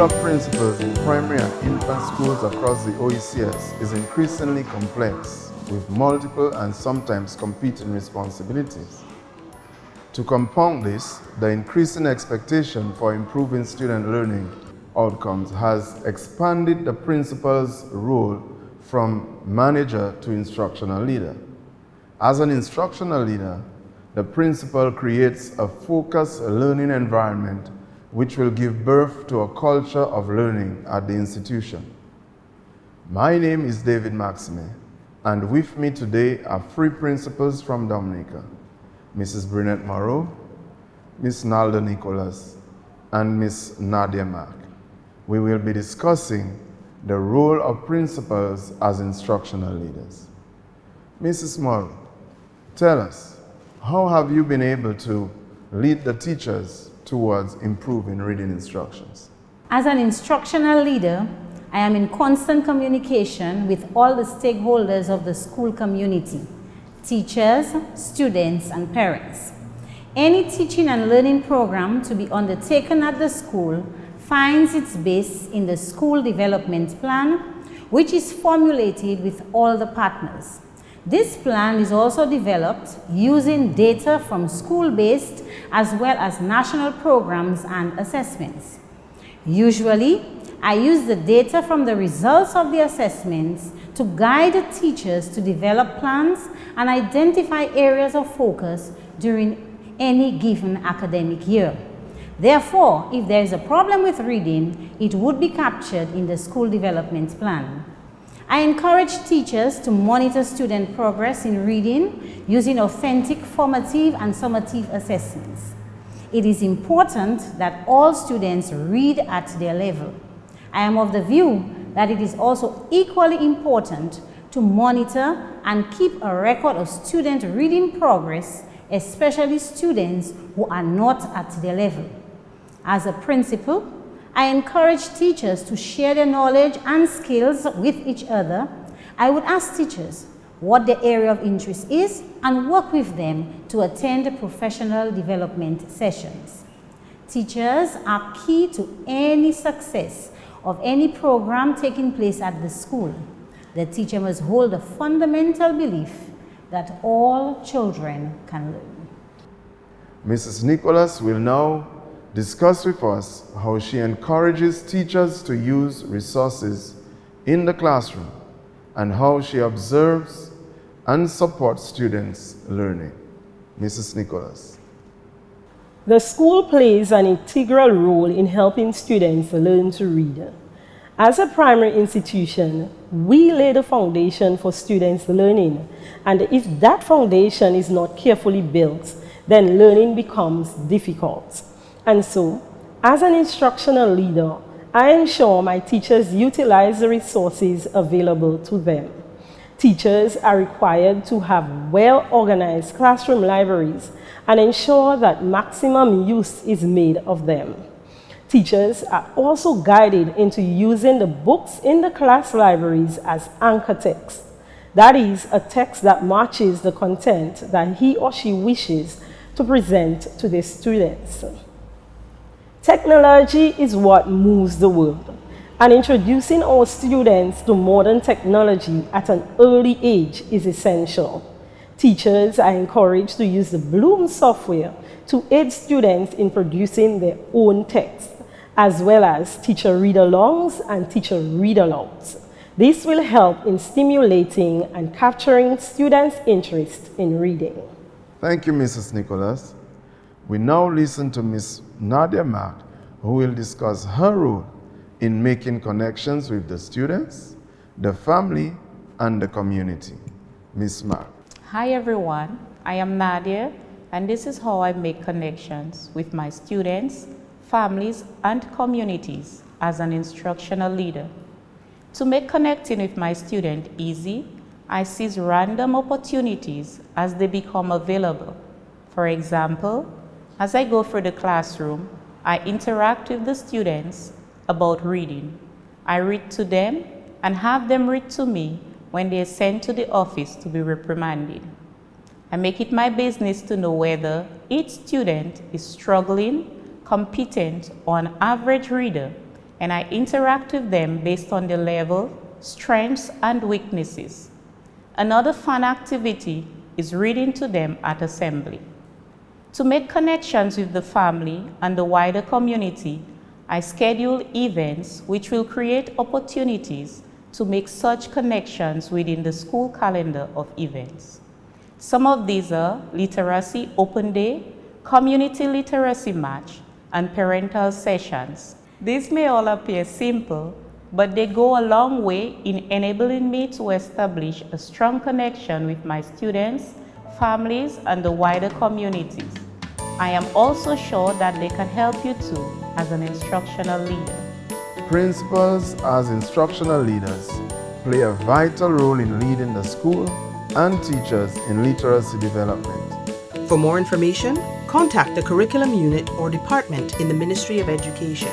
of principals in primary and infant schools across the OECS is increasingly complex, with multiple and sometimes competing responsibilities. To compound this, the increasing expectation for improving student learning outcomes has expanded the principal's role from manager to instructional leader. As an instructional leader, the principal creates a focused learning environment which will give birth to a culture of learning at the institution. My name is David Maxime, and with me today are three principals from Dominica, Mrs. Brunette Moreau, Ms. Nalda Nicholas, and Ms. Nadia Mack. We will be discussing the role of principals as instructional leaders. Mrs. Moreau, tell us, how have you been able to lead the teachers towards improving reading instructions? As an instructional leader, I am in constant communication with all the stakeholders of the school community, teachers, students, and parents. Any teaching and learning program to be undertaken at the school finds its base in the school development plan, which is formulated with all the partners. This plan is also developed using data from school-based as well as national programs and assessments. Usually, I use the data from the results of the assessments to guide teachers to develop plans and identify areas of focus during any given academic year. Therefore, if there is a problem with reading, it would be captured in the school development plan. I encourage teachers to monitor student progress in reading using authentic formative and summative assessments. It is important that all students read at their level. I am of the view that it is also equally important to monitor and keep a record of student reading progress, especially students who are not at their level. As a principal, I encourage teachers to share their knowledge and skills with each other. I would ask teachers what their area of interest is and work with them to attend professional development sessions. Teachers are key to any success of any program taking place at the school. The teacher must hold a fundamental belief that all children can learn. Mrs. Nicholas will now discuss with us how she encourages teachers to use resources in the classroom and how she observes and supports students' learning. Mrs. Nicholas. The school plays an integral role in helping students learn to read. As a primary institution, we lay the foundation for students' learning, and if that foundation is not carefully built, then learning becomes difficult. And so, as an instructional leader, I ensure my teachers utilize the resources available to them. Teachers are required to have well-organized classroom libraries and ensure that maximum use is made of them. Teachers are also guided into using the books in the class libraries as anchor text. That is, a text that matches the content that he or she wishes to present to the students. Technology is what moves the world, and introducing our students to modern technology at an early age is essential. Teachers are encouraged to use the Bloom software to aid students in producing their own text, as well as teacher read-alongs and teacher read-alouds. This will help in stimulating and capturing students' interest in reading. Thank you, Mrs. Nicholas. We now listen to Ms. Nadia Mack, who will discuss her role in making connections with the students, the family, and the community. Ms. Mack. Hi everyone, I am Nadia, and this is how I make connections with my students, families, and communities as an instructional leader. To make connecting with my student easy, I seize random opportunities as they become available. For example, as I go through the classroom, I interact with the students about reading. I read to them and have them read to me when they are sent to the office to be reprimanded. I make it my business to know whether each student is struggling, competent, or an average reader and I interact with them based on their level, strengths, and weaknesses. Another fun activity is reading to them at assembly. To make connections with the family and the wider community, I schedule events which will create opportunities to make such connections within the school calendar of events. Some of these are Literacy Open Day, Community Literacy Match, and parental sessions. These may all appear simple, but they go a long way in enabling me to establish a strong connection with my students, families, and the wider communities. I am also sure that they can help you too as an instructional leader. Principals as instructional leaders play a vital role in leading the school and teachers in literacy development. For more information, contact the Curriculum Unit or Department in the Ministry of Education.